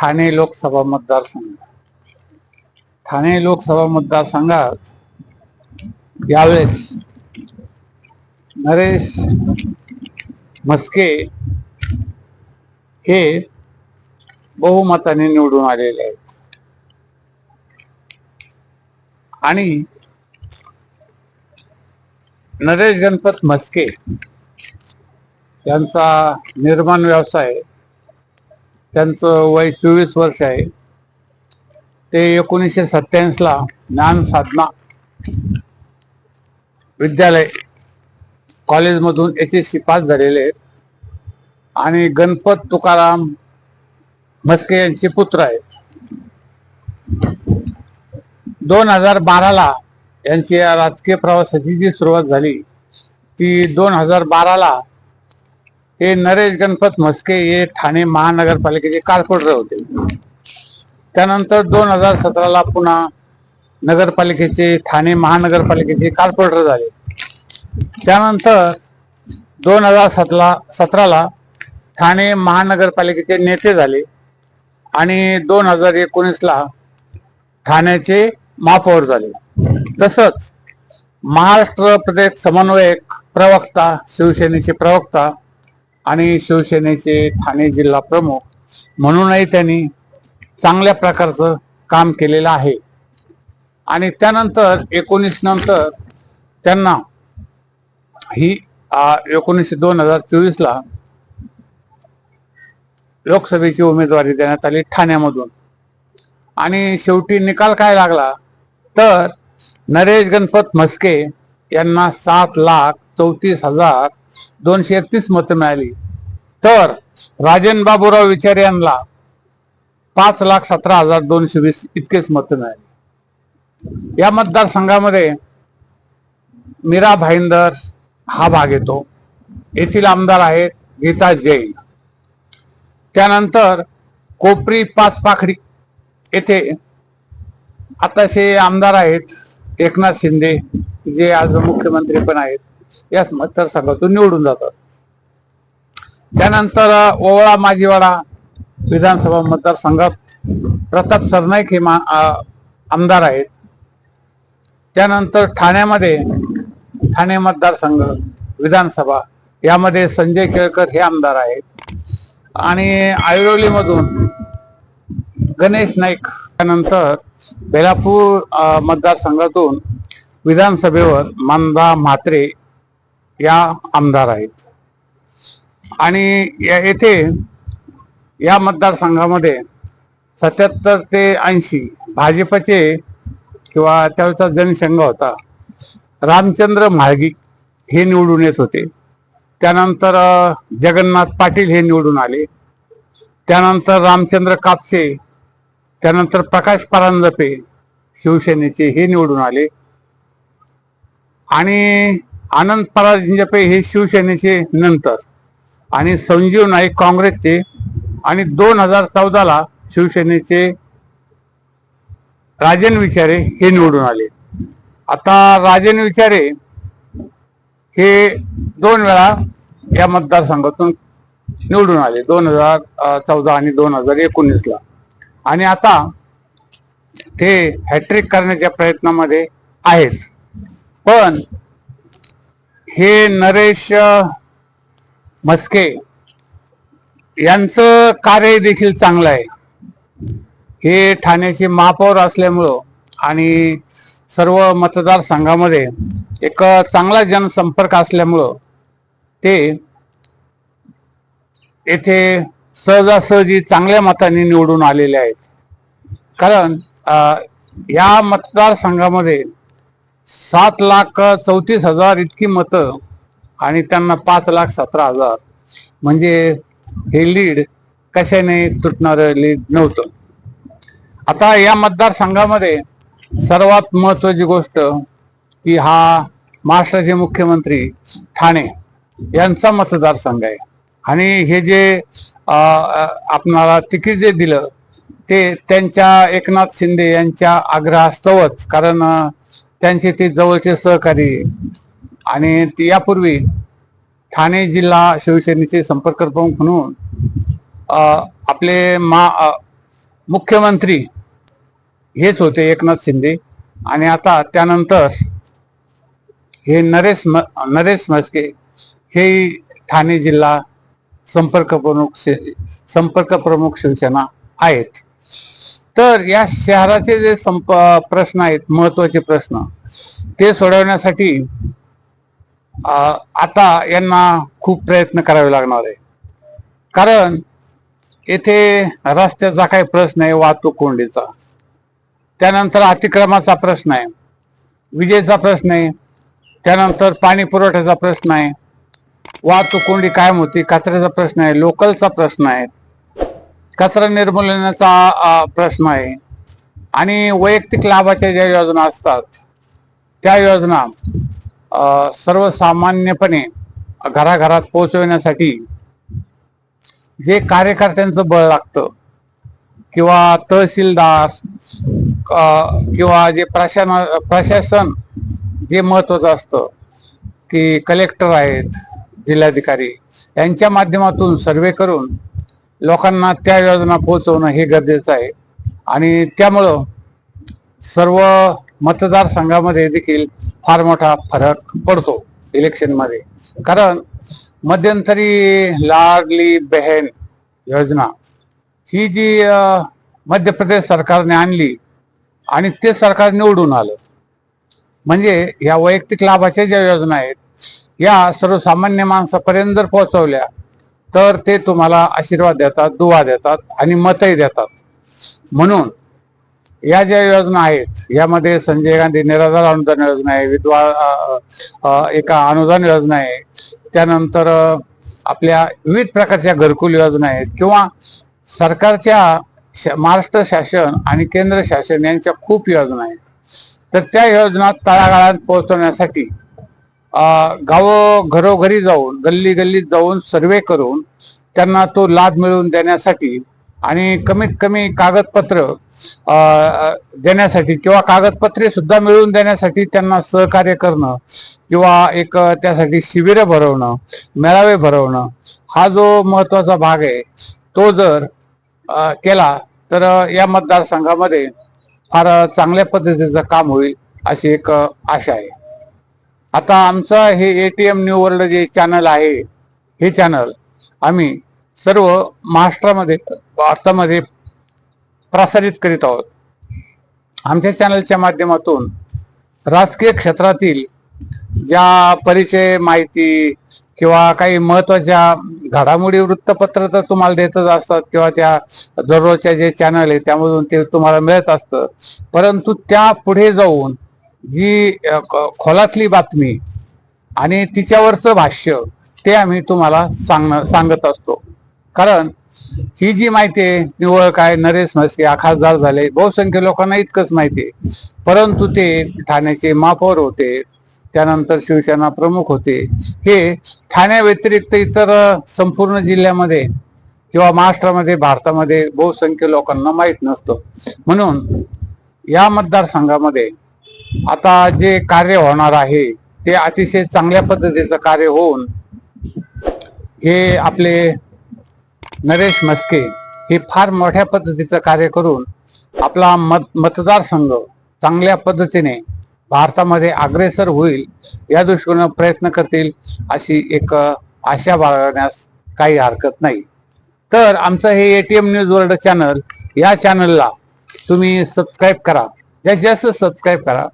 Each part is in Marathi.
ठाणे लोकसभा मतदारसंघ. ठाणे लोकसभा मतदारसंघात यावेळेस नरेश म्हस्के हे बहुमताने निवडून आलेले आहेत आणि नरेश गणपत म्हस्के यांचा निर्माण व्यवसाय, त्यांचं वय 24 वर्ष आहे. ते 1987 ला ज्ञान साधना विद्यालय कॉलेजमधून HSC पास झालेले आहेत आणि गणपत तुकाराम म्हस्के यांचे पुत्र आहेत. 2012 ला यांची राजकीय प्रवासाची जी सुरुवात झाली ती 2012 ला हे नरेश गणपत म्हस्के हे ठाणे महानगरपालिकेचे कॉर्पोरेटर होते. त्यानंतर 2017 ला पुन्हा नगरपालिकेचे ठाणे महानगरपालिकेचे कॉर्पोरेटर झाले. त्यानंतर 2017 ला ठाणे महानगरपालिकेचे नेते झाले आणि 2019 ला ठाण्याचे महापौर झाले. तसंच महाराष्ट्र प्रदेश समन्वयक प्रवक्ता, शिवसेनेचे प्रवक्ता आणि शिवसेनेचे ठाणे जिल्हा प्रमुख म्हणूनही त्यांनी चांगल्या प्रकारचं काम केलेलं आहे. आणि त्यानंतर 19 नंतर त्यांना ही 2024 ला लोकसभेची उमेदवारी देण्यात आली ठाण्यामधून. आणि शेवटी निकाल काय लागला तर नरेश गणपत म्हस्के यांना 7,34,231 मतं मिळाली, तर राजन बाबूराव विचारे यांना 5,17,220 इतकेच मतं मिळाली. या मतदारसंघामध्ये मीरा भाईंदर हा भाग येतो. येथील आमदार आहेत गीता जैन. त्यानंतर कोपरी पाचपाखडी येथे आताचे आमदार आहेत एकनाथ शिंदे, जे आज मुख्यमंत्री पण आहेत, याच मतदारसंघातून निवडून जातात. त्यानंतर ओवळा माजीवाडा विधानसभा मतदारसंघात प्रताप सरनाईक हे आमदार आहेत. त्यानंतर ठाण्यामध्ये ठाणे मतदारसंघ विधानसभा यामध्ये संजय केळकर हे आमदार आहेत. आणि ऐरोलीमधून गणेश नाईक, त्यानंतर बेलापूर मतदारसंघातून विधानसभेवर मंदा म्हात्रे या आमदार आहेत. आणि येथे या मतदारसंघामध्ये 77 ते 80 भाजपचे किंवा त्यावेळेचा जनसंघ होता रामचंद्र म्हाळगी हे निवडून येत होते. त्यानंतर जगन्नाथ पाटील हे निवडून आले. त्यानंतर रामचंद्र कापसे, त्यानंतर प्रकाश परांजपे शिवसेनेचे हे निवडून आले आणि आनंद परांजपे हे शिवसेनेचे नंतर, आणि संजीव नाईक काँग्रेसचे, आणि 2014 ला शिवसेनेचे राजन विचारे हे निवडून आले. आता राजन विचारे हे 2 वेळा या मतदारसंघातून निवडून आले, 2014 आणि 2019 ला. आणि आता ते हॅट्रिक करण्याच्या प्रयत्नामध्ये आहेत. पण हे नरेश म्हस्के यांचं कार्य देखील चांगलं आहे. हे ठाण्याचे महापौर असल्यामुळं आणि सर्व मतदारसंघामध्ये एक चांगला जनसंपर्क असल्यामुळं ते येथे सहजासहजी चांगल्या मतांनी निवडून आलेले आहेत. कारण या मतदारसंघामध्ये 7,34,000 इतकी मतं आणि त्यांना 5,17,000, म्हणजे हे लीड कशाने तुटणारं लीड नव्हतं. आता या मतदारसंघामध्ये सर्वात महत्त्वाची गोष्ट की हा महाराष्ट्राचे मुख्यमंत्री ठाणे यांचा मतदारसंघ आहे. आणि हे जे आपणाला तिकीट जे दिलं ते त्यांच्या एकनाथ शिंदे यांच्या आग्रहास्तवच, कारण त्यांचे ते जवळचे सहकारी आणि यापूर्वी ठाणे जिल्हा शिवसेनेचे संपर्क प्रमुख म्हणून आपले मुख्यमंत्री हेच होते एकनाथ शिंदे, आणि आता त्यानंतर हे नरेश म्हस्के हे ठाणे जिल्हा संपर्क प्रमुख शिवसेना आहेत. तर या शहराचे जे प्रश्न आहेत, महत्वाचे प्रश्न, ते सोडवण्यासाठी आता यांना खूप प्रयत्न करावे लागणार आहे. कारण येथे रस्त्याचा काही प्रश्न आहे, वाहतूक कोंडीचा, त्यानंतर अतिक्रमाचा प्रश्न आहे, विजेचा प्रश्न आहे, त्यानंतर पाणी पुरवठ्याचा प्रश्न आहे, वाहतूक कोंडी कायम होती, कचऱ्याचा प्रश्न आहे, लोकलचा प्रश्न आहे, कचरा निर्मूलनाचा प्रश्न आहे, आणि वैयक्तिक लाभाच्या ज्या योजना असतात त्या योजना सर्वसामान्यपणे घराघरात पोहोचवण्यासाठी जे कार्यकर्त्यांचं बळ लागतं, किंवा तहसीलदार किंवा जे प्रशासन जे महत्वाचं असतं, की कलेक्टर आहेत, जिल्हाधिकारी, यांच्या माध्यमातून सर्वे करून लोकांना त्या योजना पोहोचवणं हे गरजेचं आहे. आणि त्यामुळं सर्व मतदारसंघामध्ये देखील फार मोठा फरक पडतो इलेक्शनमध्ये. कारण मध्यंतरी लाडली बहन योजना ही जी मध्य प्रदेश सरकारने आणली आणि ते सरकार निवडून आलं, म्हणजे या वैयक्तिक लाभाच्या ज्या योजना आहेत या सर्वसामान्य माणसापर्यंत जर पोहोचवल्या तर ते तुम्हाला आशीर्वाद देतात, दुवा देतात आणि मतही देतात. म्हणून या ज्या योजना आहेत यामध्ये संजय गांधी निराधार अनुदान योजना आहे, विधवा एका अनुदान योजना आहे, त्यानंतर आपल्या विविध प्रकारच्या घरकुल योजना आहेत, किंवा सरकारच्या महाराष्ट्र शासन आणि केंद्र शासन यांच्या खूप योजना आहेत. तर त्या योजना तळागाळात पोहोचवण्यासाठी घरोघरी जाऊन, गल्ली गल्लीत जाऊन सर्वे करून त्यांना तो लाभ मिळवून देण्यासाठी आणि कमीत कमी कागदपत्र देण्यासाठी किंवा कागदपत्रे सुद्धा मिळवून देण्यासाठी त्यांना सहकार्य करणं, किंवा एक त्यासाठी शिबिरं भरवणं, मेळावे भरवणं, हा जो महत्वाचा भाग आहे तो जर केला तर या मतदारसंघामध्ये फार चांगल्या पद्धतीचं काम होईल अशी एक आशा आहे. आता आमचं हे ATM न्यू वर्ल्ड जे चॅनल आहे, हे चॅनल आम्ही सर्व महाराष्ट्रामध्ये, भारतामध्ये प्रसारित करीत आहोत. आमच्या चॅनलच्या माध्यमातून राजकीय क्षेत्रातील ज्या परिचय, माहिती किंवा काही महत्वाच्या घडामोडी वृत्तपत्र तर तुम्हाला देतच असतात, किंवा त्या दररोजच्या जे चॅनल आहे त्यामधून ते तुम्हाला मिळत असतं. परंतु त्या पुढे जाऊन जी खोलातली बातमी आणि तिच्यावरचं भाष्य ते आम्ही तुम्हाला सांगत असतो. कारण ही जी माहिती आहे, निवळ काय नरेश म्हस्के खासदार झाले, बहुसंख्य लोकांना इतकंच माहिती आहे, परंतु ते ठाण्याचे महापौर होते, त्यानंतर शिवसेना प्रमुख होते, हे ठाण्या व्यतिरिक्त इतर संपूर्ण जिल्ह्यामध्ये किंवा महाराष्ट्रामध्ये, भारतामध्ये बहुसंख्य लोकांना माहीत नसतं. म्हणून या मतदारसंघामध्ये आता जे कार्य होणार आहे ते अतिशय चांगल्या पद्धतीचं कार्य होऊन हे आपले नरेश म्हस्के हे फार मोठ्या पद्धतीचं कार्य करून आपला मतदारसंघ चांगल्या पद्धतीने भारतामध्ये अग्रेसर होईल या दृष्टीने प्रयत्न करतील अशी एक आशा बाळगण्यास काही हरकत नाही. तर आमचं हे ATM न्यूज वर्ल्ड चॅनल, या चॅनलला तुम्ही सबस्क्राईब करा, जास्तीत जास्त सबस्क्राईब करा.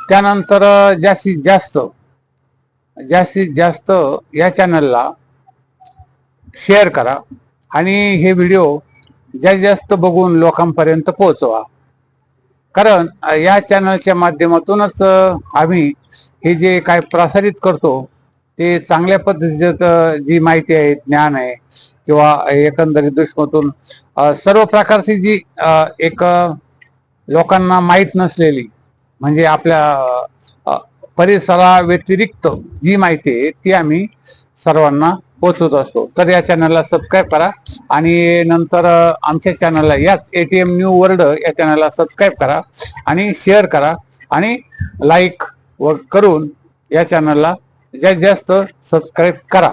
त्यानंतर जास्तीत जास्त या चॅनलला शेअर करा आणि हे व्हिडिओ जास्तीत जास्त बघून लोकांपर्यंत पोहोचवा. कारण या चॅनलच्या माध्यमातूनच आम्ही हे जे काय प्रसारित करतो ते चांगल्या पद्धतीचं जी माहिती आहे, ज्ञान आहे, किंवा एकंदरीत दृष्टीतून सर्व प्रकारची जी एक लोकांना माहीत नसलेली, म्हणजे आपल्या परिसरा व्यतिरिक्त जी माहिती आहे ती आम्ही सर्वांना पोहोचवत असतो. तर या चॅनलला सबस्क्राईब करा आणि नंतर आमच्या चॅनलला, याच ATM न्यू वर्ल्ड या चॅनलला सबस्क्राईब करा आणि शेअर करा आणि लाईक करून या चॅनलला जास्तीत जास्त सबस्क्राईब करा.